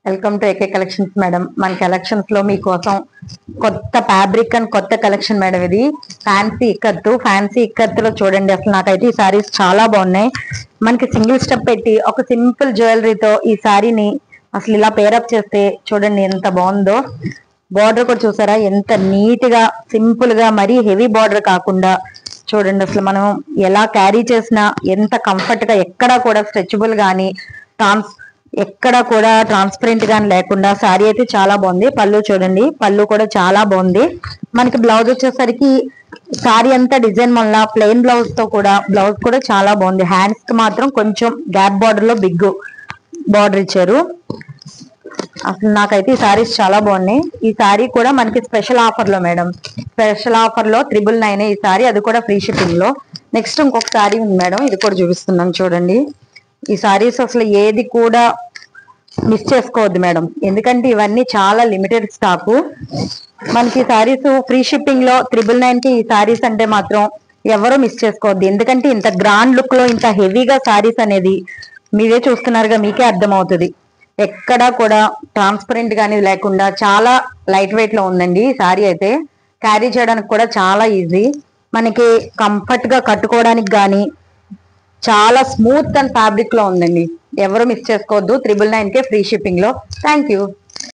Welcome to AK collections madam. మన collections లో మీకోసం కొత్త ఫ్యాబ్రిక్ అండ్ కొత్త కలెక్షన్ మేడం. ఇది ఫ్యాన్సీ ఇక్కత్తులో చూడండి. అసలు నాకైతే ఈ సారీస్ చాలా బాగున్నాయి. మనకి సింగిల్ స్టెప్ పెట్టి ఒక సింపుల్ జ్యువెలరీతో ఈ సారీని అసలు ఇలా పేరప్ చేస్తే చూడండి ఎంత బాగుందో. బార్డర్ కూడా చూసారా ఎంత నీట్ గా సింపుల్ గా, మరీ హెవీ బార్డర్ కాకుండా చూడండి. అసలు మనం ఎలా క్యారీ చేసినా ఎంత కంఫర్ట్ గా, ఎక్కడా కూడా స్ట్రెచబుల్ గానీ ఎక్కడ కూడా ట్రాన్స్పరెంట్ గాని లేకుండా శారీ అయితే చాలా బాగుంది. పళ్ళు చూడండి, పళ్ళు కూడా చాలా బాగుంది. మనకి బ్లౌజ్ వచ్చేసరికి శారీ అంతా డిజైన్ వల్ల ప్లెయిన్ బ్లౌజ్ తో కూడా బ్లౌజ్ కూడా చాలా బాగుంది. హ్యాండ్స్ కి మాత్రం కొంచెం గ్యాప్ బార్డర్ లో బిగ్ బార్డర్ ఇచ్చారు. అసలు నాకైతే ఈ శారీస్ చాలా బాగున్నాయి. ఈ శారీ కూడా మనకి స్పెషల్ ఆఫర్ లో మేడం, స్పెషల్ ఆఫర్ లో 999 ఈ శారీ, అది కూడా ఫ్రీ షిప్పింగ్ లో. నెక్స్ట్ ఇంకొక శారీ ఉంది మేడం, ఇది కూడా చూపిస్తున్నాను చూడండి. ఈ సారీస్ అసలు ఏది కూడా మిస్ చేసుకోవద్దు మేడం, ఎందుకంటే ఇవన్నీ చాలా లిమిటెడ్ స్టాకు. మనకి సారీస్ ఫ్రీ షిప్పింగ్ లో 999 కి ఈ సారీస్ అంటే మాత్రం ఎవరూ మిస్ చేసుకోవద్దు. ఎందుకంటే ఇంత గ్రాండ్ లుక్ లో ఇంత హెవీగా సారీస్ అనేది మీరే చూస్తున్నారుగా, మీకే అర్థమవుతుంది. ఎక్కడా కూడా ట్రాన్స్పరెంట్ గానీ లేకుండా చాలా లైట్ వెయిట్ లో ఉందండి ఈ సారీ. అయితే క్యారీ చేయడానికి కూడా చాలా ఈజీ, మనకి కంఫర్ట్ గా కట్టుకోవడానికి కానీ చాలా స్మూత్ అండ్ ఫ్యాబ్రిక్ లో ఉందండి. ఎవరు మిస్ చేసుకోవద్దు. 999 కే ఫ్రీ షిప్పింగ్ లో. Thank you.